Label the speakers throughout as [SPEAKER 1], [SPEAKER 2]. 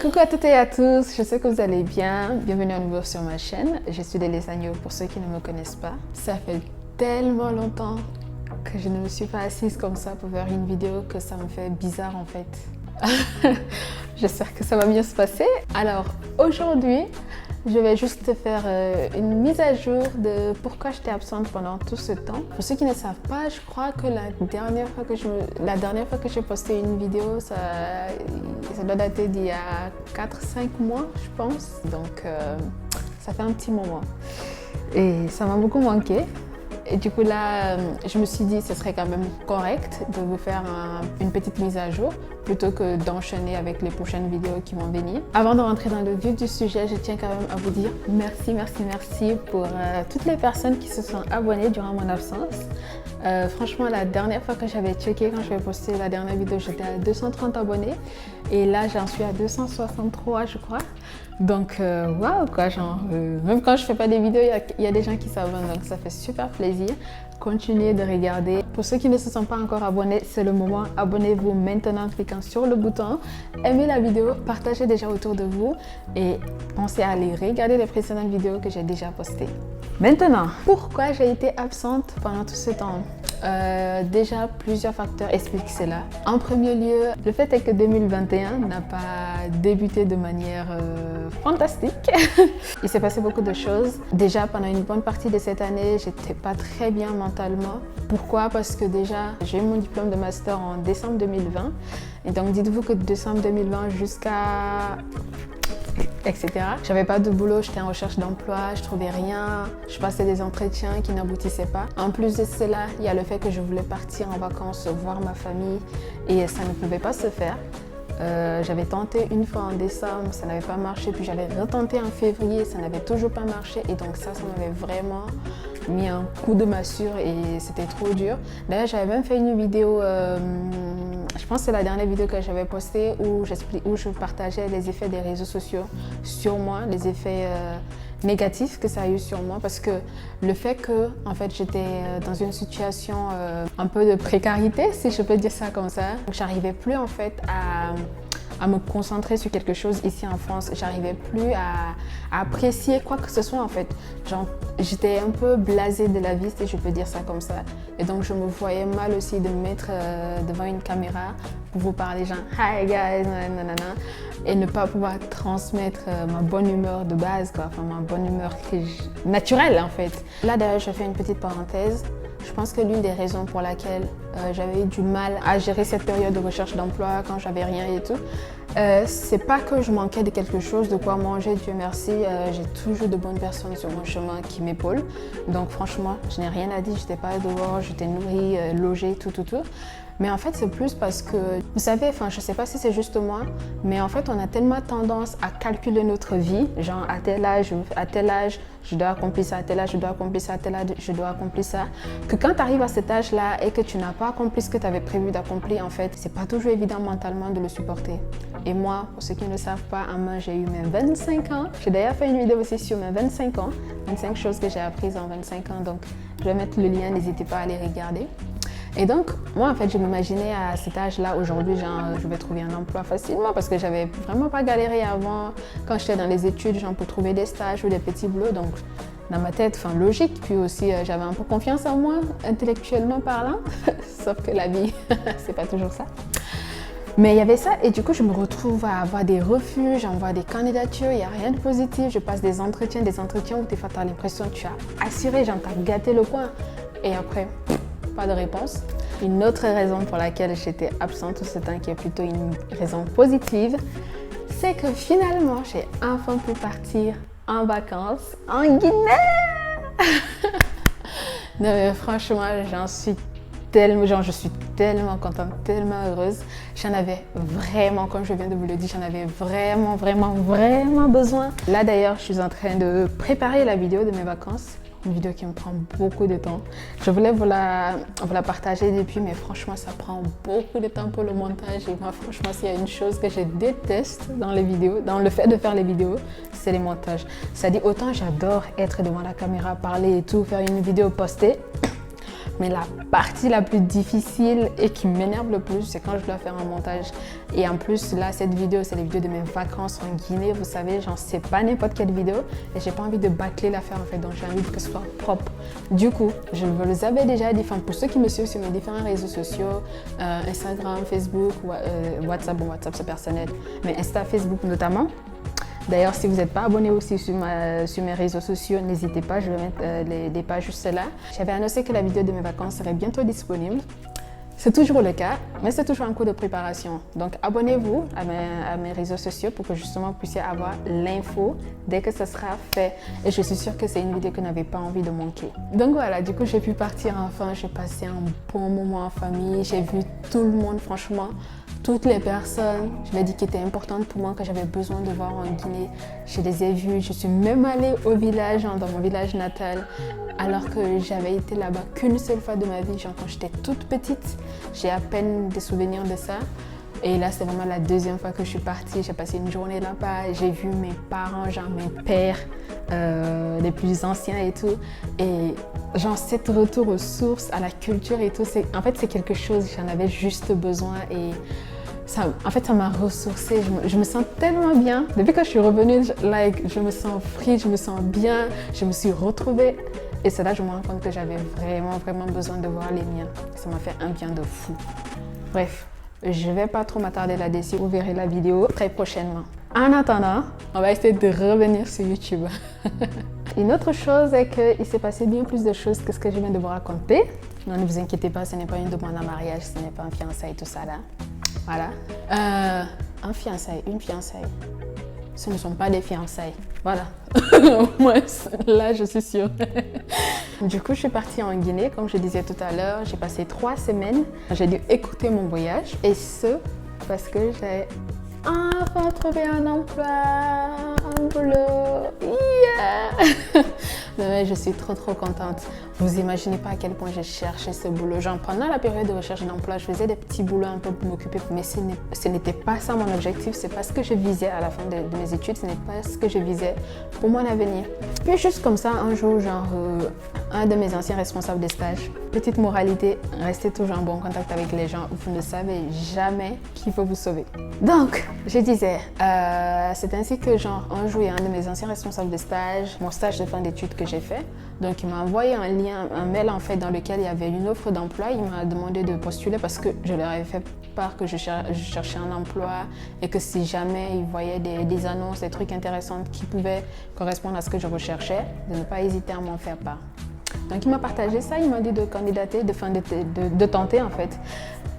[SPEAKER 1] Coucou à toutes et à tous, je sais que vous allez bien. Bienvenue à nouveau sur ma chaîne. Je suis Delys Agneau pour ceux qui ne me connaissent pas. Ça fait tellement longtemps que je ne me suis pas assise comme ça pour faire une vidéo que ça me fait bizarre en fait. J'espère que ça va bien se passer. Alors aujourd'hui, je vais juste te faire une mise à jour de pourquoi j'étais absente pendant tout ce temps. Pour ceux qui ne savent pas, je crois que la dernière fois que j'ai posté une vidéo, ça doit dater d'il y a 4-5 mois, je pense. Donc ça fait un petit moment. Et ça m'a beaucoup manqué. Et du coup là, je me suis dit que ce serait quand même correct de vous faire une petite mise à jour plutôt que d'enchaîner avec les prochaines vidéos qui vont venir. Avant de rentrer dans le vif du sujet, je tiens quand même à vous dire merci pour toutes les personnes qui se sont abonnées durant mon absence. Franchement, la dernière fois que j'avais checké, quand je vais poster la dernière vidéo, j'étais à 230 abonnés et là j'en suis à 263 je crois. Donc waouh quoi, genre, même quand je fais pas des vidéos, il y a des gens qui s'abonnent, donc ça fait super plaisir. Continuez de regarder. Pour ceux qui ne se sont pas encore abonnés, c'est le moment. Abonnez-vous maintenant en cliquant sur le bouton. Aimez la vidéo, partagez déjà autour de vous et pensez à aller regarder les précédentes vidéos que j'ai déjà postées. Maintenant, pourquoi j'ai été absente pendant tout ce temps? Déjà, plusieurs facteurs expliquent cela. En premier lieu, le fait est que 2021 n'a pas débuté de manière fantastique. Il s'est passé beaucoup de choses. Déjà, pendant une bonne partie de cette année, j'étais pas très bien mentalement. Pourquoi? Parce que déjà, j'ai eu mon diplôme de master en décembre 2020. Et donc, dites-vous que de décembre 2020 jusqu'à etc. J'avais pas de boulot, j'étais en recherche d'emploi, je trouvais rien, je passais des entretiens qui n'aboutissaient pas. En plus de cela, il y a le fait que je voulais partir en vacances, voir ma famille et ça ne pouvait pas se faire. J'avais tenté une fois en décembre, ça n'avait pas marché, puis j'avais retenté en février, ça n'avait toujours pas marché et donc ça m'avait vraiment mis un coup de massue et c'était trop dur. D'ailleurs, j'avais même fait une vidéo, je pense que c'est la dernière vidéo que j'avais postée où je partageais les effets des réseaux sociaux sur moi, les effets négatifs que ça a eu sur moi parce que le fait que en fait j'étais dans une situation un peu de précarité, si je peux dire ça comme ça, j'arrivais plus en fait à me concentrer sur quelque chose ici en France. J'arrivais plus à apprécier quoi que ce soit en fait. Genre, j'étais un peu blasée de la vie, si je peux dire ça comme ça. Et donc je me voyais mal aussi de me mettre devant une caméra pour vous parler genre « Hi guys », nanana, et ne pas pouvoir transmettre ma bonne humeur de base, quoi. Enfin ma bonne humeur naturelle en fait. Là d'ailleurs je fais une petite parenthèse. Je pense que l'une des raisons pour laquelle j'avais eu du mal à gérer cette période de recherche d'emploi quand j'avais rien et tout, c'est pas que je manquais de quelque chose, de quoi manger, Dieu merci, j'ai toujours de bonnes personnes sur mon chemin qui m'épaulent. Donc franchement, je n'ai rien à dire, j'étais pas dehors, j'étais nourrie, logée, tout. Mais en fait, c'est plus parce que, vous savez, enfin, je sais pas si c'est juste moi, mais en fait, on a tellement tendance à calculer notre vie, genre à tel âge, je dois accomplir ça, à tel âge, je dois accomplir ça, à tel âge, je dois accomplir ça, que quand tu arrives à cet âge-là et que tu n'as pas accompli ce que tu avais prévu d'accomplir, en fait, c'est pas toujours évident mentalement de le supporter. Et moi, pour ceux qui ne le savent pas, en main, j'ai eu mes 25 ans. J'ai d'ailleurs fait une vidéo aussi sur mes 25 ans, 25 choses que j'ai apprises en 25 ans, donc je vais mettre le lien, n'hésitez pas à aller regarder. Et donc, moi, en fait, je m'imaginais à cet âge-là, aujourd'hui, genre, je vais trouver un emploi facilement parce que j'avais vraiment pas galéré avant, quand j'étais dans les études, genre, pour trouver des stages ou des petits boulots. Donc, dans ma tête, enfin, logique. Puis aussi, j'avais un peu confiance en moi, intellectuellement parlant. Sauf que la vie, c'est pas toujours ça. Mais il y avait ça et du coup, je me retrouve à avoir des refus, j'envoie des candidatures, il n'y a rien de positif. Je passe des entretiens où des fois, tu as l'impression que tu as assuré, genre, tu as gâté le coin. Et après, pas de réponse. Une autre raison pour laquelle j'étais absente tout ce temps, qui est plutôt une raison positive, c'est que finalement, j'ai enfin pu partir en vacances en Guinée. Non mais franchement, je suis tellement contente, tellement heureuse. J'en avais vraiment, comme je viens de vous le dire, j'en avais vraiment besoin. Là d'ailleurs, je suis en train de préparer la vidéo de mes vacances. Une vidéo qui me prend beaucoup de temps. Je voulais vous la partager depuis, mais franchement, ça prend beaucoup de temps pour le montage. Et moi, franchement, s'il y a une chose que je déteste dans les vidéos, dans le fait de faire les vidéos, c'est les montages. C'est-à-dire, autant j'adore être devant la caméra, parler et tout, faire une vidéo postée. Mais la partie la plus difficile et qui m'énerve le plus, c'est quand je dois faire un montage. Et en plus, là, cette vidéo, c'est les vidéos de mes vacances en Guinée. Vous savez, genre, c'est pas n'importe quelle vidéo. Et j'ai pas envie de bâcler l'affaire, en fait. Donc, j'ai envie que ce soit propre. Du coup, je vous les avais déjà dit, enfin, pour ceux qui me suivent sur mes différents réseaux sociaux, Instagram, Facebook, WhatsApp, bon, WhatsApp, c'est personnel, mais Insta, Facebook notamment. D'ailleurs, si vous n'êtes pas abonné aussi sur mes réseaux sociaux, n'hésitez pas, je vais mettre les pages juste là. J'avais annoncé que la vidéo de mes vacances serait bientôt disponible. C'est toujours le cas, mais c'est toujours un cours de préparation. Donc, abonnez-vous à mes réseaux sociaux pour que justement vous puissiez avoir l'info dès que ce sera fait. Et je suis sûre que c'est une vidéo que vous n'avez pas envie de manquer. Donc voilà, du coup, j'ai pu partir enfin. J'ai passé un bon moment en famille. J'ai vu tout le monde, franchement. Toutes les personnes, je l'ai dit, qui étaient importantes pour moi, que j'avais besoin de voir en Guinée, je les ai vues. Je suis même allée au village, dans mon village natal, alors que j'avais été là-bas qu'une seule fois de ma vie, genre quand j'étais toute petite. J'ai à peine des souvenirs de ça. Et là, c'est vraiment la deuxième fois que je suis partie. J'ai passé une journée là-bas. J'ai vu mes parents, genre mes pères, les plus anciens et tout. Et genre, cet retour aux sources, à la culture et tout, en fait, c'est quelque chose, j'en avais juste besoin. Et ça, en fait, ça m'a ressourcée. Je me sens tellement bien. Depuis que je suis revenue, je me sens free, je me sens bien. Je me suis retrouvée. Et c'est là que je me rends compte que j'avais vraiment besoin de voir les miens. Ça m'a fait un bien de fou. Bref, je ne vais pas trop m'attarder là-dessus. Vous verrez la vidéo très prochainement. En attendant, on va essayer de revenir sur YouTube. Une autre chose est qu'il s'est passé bien plus de choses que ce que je viens de vous raconter. Non, ne vous inquiétez pas, ce n'est pas une demande en mariage, ce n'est pas un fiançailles, tout ça là. Voilà. Un fiançailles, une fiançaille. Ce ne sont pas des fiançailles. Voilà. Au moins, là, je suis sûre. Du coup, je suis partie en Guinée, comme je disais tout à l'heure. J'ai passé 3 semaines. J'ai dû écouter mon voyage. Et ce, parce que j'ai enfin trouvé un emploi, un boulot. Yeah! Mais je suis trop contente. Vous imaginez pas à quel point j'ai cherché ce boulot. Genre, pendant la période de recherche d'emploi, je faisais des petits boulots un peu pour m'occuper, mais ce n'était pas ça mon objectif. C'est pas ce que je visais à la fin de mes études. Ce n'est pas ce que je visais pour mon avenir. Puis juste comme ça, un jour, genre, un de mes anciens responsables de stage, petite moralité, restez toujours en bon contact avec les gens. Vous ne savez jamais qui peut vous sauver. Donc, je disais, c'est ainsi que genre, un jour, il y a un de mes anciens responsables de stage, mon stage de fin d'études que j'ai fait. Donc, il m'a envoyé un mail en fait dans lequel il y avait une offre d'emploi. Il m'a demandé de postuler parce que je leur avais fait part que je cherchais un emploi et que si jamais ils voyaient des annonces, des trucs intéressants qui pouvaient correspondre à ce que je recherchais, de ne pas hésiter à m'en faire part. Donc, il m'a partagé ça. Il m'a dit de candidater, de tenter en fait.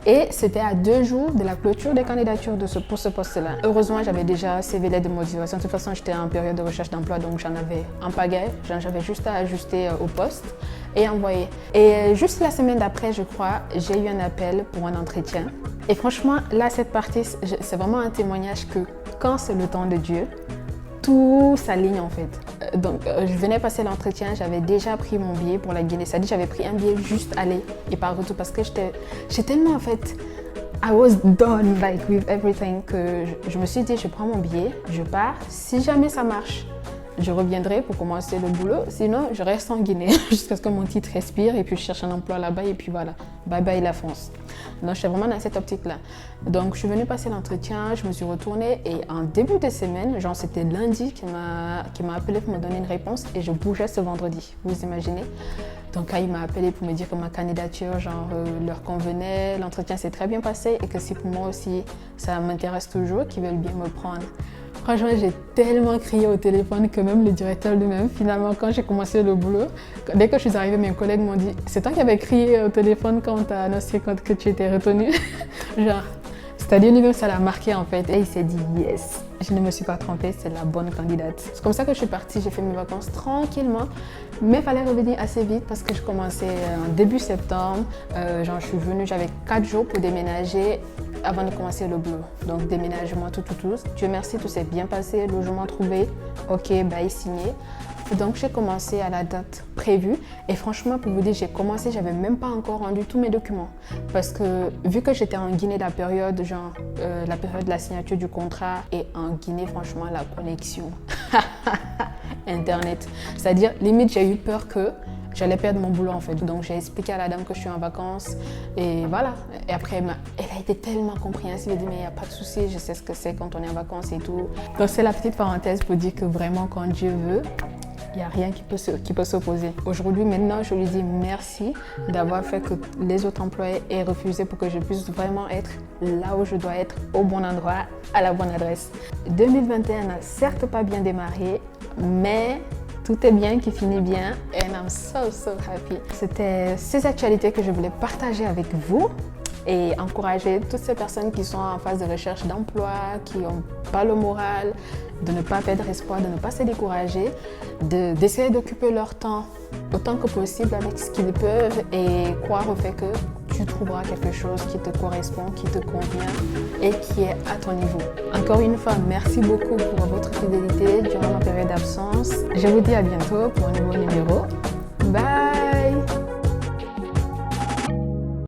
[SPEAKER 1] Et c'était à 2 jours de la clôture des candidatures pour ce poste-là. Heureusement, j'avais déjà CV lettre de motivation. De toute façon, j'étais en période de recherche d'emploi, donc j'en avais en pagaille. J'avais juste à ajuster au poste et envoyer. Et juste la semaine d'après, je crois, j'ai eu un appel pour un entretien. Et franchement, là, cette partie, c'est vraiment un témoignage que quand c'est le temps de Dieu, tout s'aligne en fait. Donc, je venais passer l'entretien, j'avais déjà pris mon billet pour la Guinée. C'est-à-dire j'avais pris un billet juste aller et pas retour parce que j'ai tellement en fait, I was done like with everything que je me suis dit, je prends mon billet, je pars. Si jamais ça marche, je reviendrai pour commencer le boulot. Sinon, je reste en Guinée jusqu'à ce que mon titre respire et puis je cherche un emploi là-bas et puis voilà. Bye bye la France. Donc, je suis vraiment dans cette optique-là. Donc, je suis venue passer l'entretien, je me suis retournée et en début de semaine, genre c'était lundi qui m'a appelé pour me donner une réponse et je bougeais ce vendredi. Vous imaginez? Donc, il m'a appelé pour me dire que ma candidature genre, leur convenait, l'entretien s'est très bien passé et que si pour moi aussi ça m'intéresse toujours, qu'ils veulent bien me prendre. Franchement, j'ai tellement crié au téléphone que même le directeur lui-même, finalement, quand j'ai commencé le boulot, dès que je suis arrivée, mes collègues m'ont dit « C'est toi qui avais crié au téléphone quand on t'a annoncé que tu étais retenue ?» Genre, c'est-à-dire lui-même, ça l'a marqué en fait. Et il s'est dit « Yes, je ne me suis pas trompée, c'est la bonne candidate. » C'est comme ça que je suis partie, j'ai fait mes vacances tranquillement. Mais il fallait revenir assez vite parce que je commençais en début septembre. Genre, je suis venue, j'avais 4 jours pour déménager avant de commencer le boulot. Donc, déménagement, tout. Dieu merci, tout s'est bien passé, logement trouvé, ok, bail signé. Donc, j'ai commencé à la date prévue. Et franchement, pour vous dire, j'ai commencé, j'avais même pas encore rendu tous mes documents. Parce que, vu que j'étais en Guinée, la période de la signature du contrat, et en Guinée, franchement, la connexion. Internet. C'est-à-dire, limite, j'ai eu peur que j'allais perdre mon boulot en fait. Donc j'ai expliqué à la dame que je suis en vacances et voilà. Et après, elle a été tellement compréhensive, elle a dit mais il n'y a pas de souci, je sais ce que c'est quand on est en vacances et tout. Donc c'est la petite parenthèse pour dire que vraiment quand Dieu veut, il n'y a rien qui peut s'opposer. Aujourd'hui, maintenant, je lui dis merci d'avoir fait que les autres employés aient refusé pour que je puisse vraiment être là où je dois être, au bon endroit, à la bonne adresse. 2021 n'a certes pas bien démarré, mais tout est bien qui finit bien and I'm so happy. C'était ces actualités que je voulais partager avec vous et encourager toutes ces personnes qui sont en phase de recherche d'emploi, qui n'ont pas le moral, de ne pas perdre espoir, de ne pas se décourager, d'essayer d'occuper leur temps autant que possible avec ce qu'ils peuvent et croire au fait que tu trouveras quelque chose qui te correspond, qui te convient et qui est à ton niveau. Encore une fois, merci beaucoup pour votre fidélité durant ma période d'absence. Je vous dis à bientôt pour un nouveau numéro. Bye!